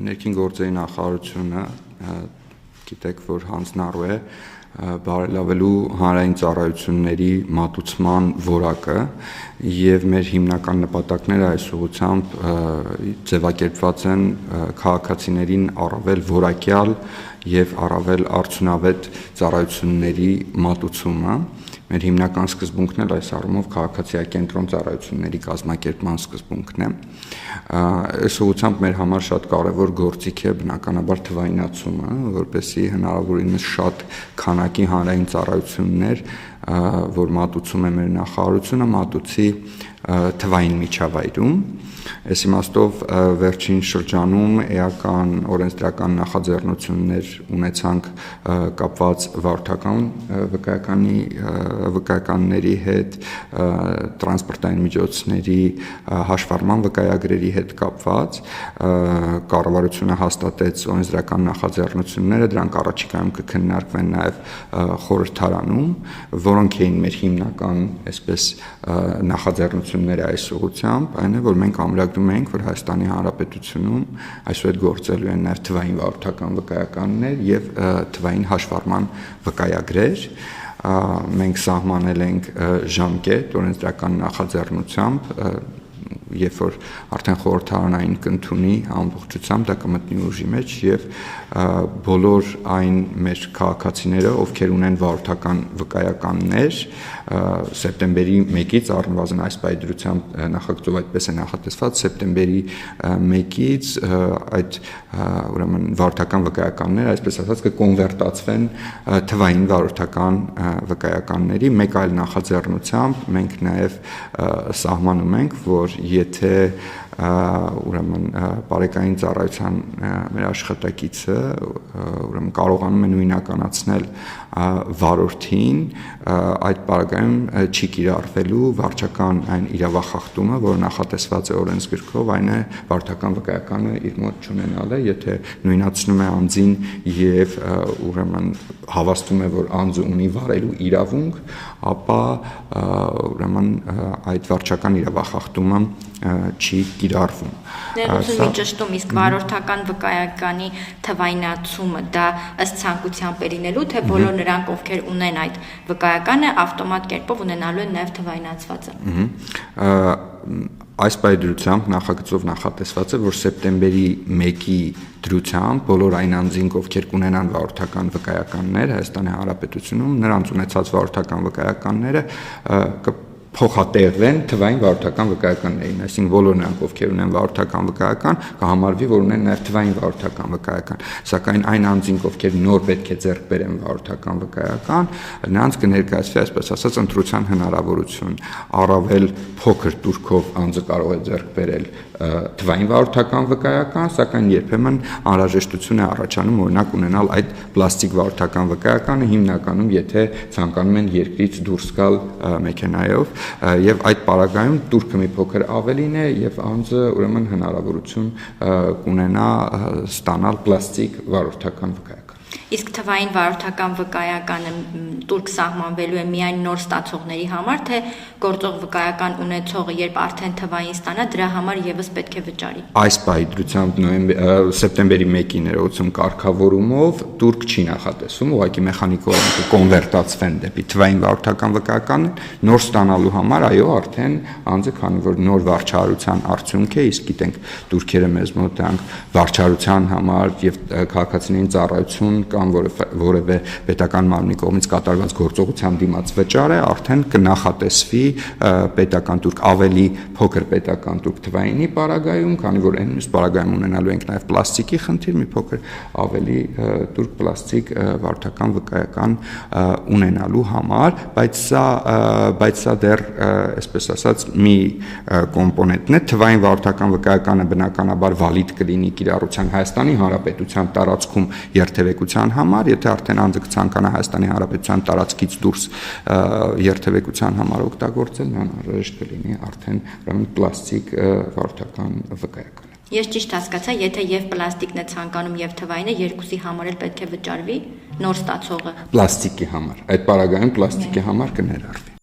ներքին գործերի նախարարությունը գիտեք, որ հանձնառու է բարելավելու հանրային ծառայությունների մատուցման որակը եւ մեր հիմնական նպատակները այս ուղղությամբ ձևակերպված են քաղաքացիներին առավել որակյալ եւ առավել արդյունավետ ծառայությունների մատուցումը մեր հիմնական սկզբունքն էլ այս առումով քաղաքացիակենտրոն ծառայությունների կազմակերպման սկզբունքն է այս ուղղությամբ մեր համար շատ կարեւոր գործիք է բնականաբար թվայնացումը որպեսզի հնարավորինս շատ քանակի հանրային ծառայություններ որ մատուցում է մեր նախարարությունը մատուցի թվային միջավայրում Այս իմաստով վերջին շրջանում էական օրենսդրական նախաձեռնություններ ունեցանք կապված վարորդական վկայականների հետ, տրանսպորտային միջոցների հաշվառման վկայագրերի հետ կապված, կառավարությունը հաստատեց օրենսդրական նախաձեռնությունները, դրանք առաջիկայում կքննարկվեն նաև խորհրդարանում, որոնք էին մեր հիմնական, այսպես նախաձեռնությունները այս ուղղությամբ, այն է, որ մենք ամրագրում ենք, որ Հայաստանի Հանրապետությունում այսուհետ գործելու են նաև թվային վարորդական վկայականներ եւ թվային հաշվառման վկայագրեր մենք սահմանել ենք ժամկետ օրենսդրական նախաձեռնությամբ երբ որ արդեն խորհրդարանային կընդունի ամբողջությամբ դա կմտնի ուժի մեջ եւ բոլոր այն մեր քաղաքացիները, ովքեր ունեն վարորդական վկայականներ, սեպտեմբերի 1-ից առնվազն այս պայծրությամբ նախագծով այդպես է նախատեսված, սեպտեմբերի 1-ից այդ ուրեմն վարորդական վկայականները, այսպես ասած, կկոնվերտացվեն թվային վարորդական վկայականների, մեկ այլ նախաձեռնությամբ մենք նաեւ սահմանում ենք, որ եթե ուրեմն բարեկային ծառայության մեր աշխատակիցը ուրեմն կարողանում է նույնականացնել վարորդին այդ պարագայում չի կիրառվելու վարչական այն իրավախախտումը, որը նախատեսված է օրենսգրքով, այն է վարորդական վկայականը իր մոտ չունենալը, եթե նույնացնում է անձին եւ ուրեմն հավաստում է, որ անձը ունի վարելու իրավունք, ապա ուրեմն այդ վարչական իրավախախտումը չի կիրառվում։ Ներողություն ճշտում, իսկ վարորդական վկայականի թվայնացումը դա ըստ ցանկության է լինելու, թե բոլոր նրանք, ովքեր ունեն այդ վկայականը, ավտոմատ կերպով ունենալու են նաև թվայնացվածը։ Այս պայծրությամբ նախագծով նախատեսված է, որ սեպտեմբերի 1-ի դրությամբ բոլոր այն անձինք, ովքեր կունենան վարորդական վկայականներ Հայաստանի Հանրապետությունում, նրանց ունեցած վարորդական վկայականները փոխատեղվեն թվային վարորդական վկայականներին, այսինքն բոլոր նրանք, ովքեր ունեն վարորդական վկայական, կհամարվի, որ ունեն նաև թվային վարորդական վկայական, սակայն այն անձինք, ովքեր նոր պետք է ձեռք բերեն վարորդական վկայական, նրանց կներկայացվի, այսպես ասած, ընտրության հնարավորություն, առավել փոքր տուրքով անձը կարող է ձեռք բերել թվային վարորդական վկայական, սակայն երբեմն անհրաժեշտություն է առաջանում օրինակ ունենալ այդ պլաստիկ վարորդական վկայականը հիմնականում եթե ցանկանում են երկրից դուրս գալ մեքենայով եւ այդ պարագայում տուրքը մի փոքր ավելին է եւ անձը ուրեմն հնարավորություն կունենա ստանալ պլաստիկ վարորդական վկայական Իսկ թվային վարորդական վկայականը տուրք սահմանվելու է միայն նոր ստացողների համար, թե գործող վկայական ունեցողը, երբ արդեն թվային ստանա, դրա համար եւս պետք է վճարի։ Այս պայծրությամբ սեպտեմբերի 1-ի ներողություն կարգավորումով տուրք չի նախատեսում, ուղղակի մեխանիկորեն կկոնվերտացվեն դեպի թվային վարորդական վկայական, նոր ստանալու համար, այո, արդեն անձը քանի որ նոր վարչարության արդյունք է, իսկ գիտենք տուրքերը մեզ մոտ դրանք վարչարության համար եւ քաղաքացիներին ծառայություն կամ որևէ պետական մարմնի կողմից կատարված գործողության դիմաց վճար է, արդեն կնախատեսվի պետական տուրք ավելի փոքր պետական տուրք թվայինի պարագայում, քանի որ այս պարագայում ունենալու ենք նաև պլաստիկի խնդիր, մի փոքր ավելի տուրք պլաստիկ վարորդական վկայական ունենալու համար, բայց սա դեռ այսպես ասած մի կոմպոնենտն է, թվային վարորդական վկայականը բնականաբար վալիդ կլինի կիրառության Հայաստանի Հանրապետության տարածքում երթևեկության համար, եթե արդեն անձը կցանկանա Հայաստանի Հանրապետության տարածքից դուրս երթևեկության համար օգտագործել, նրան անհրաժեշտ կլինի արդեն ուրեմն պլաստիկ վարորդական վկայական։ Ես ճիշտ հասկացա, եթե եւ պլաստիկն է ցանկանում եւ թվայինը երկուսի համար էլ պետք է վճարվի նոր ստացողը։ Պլաստիկի համար, այդ պարագայում պլաստիկի համար կներառվի։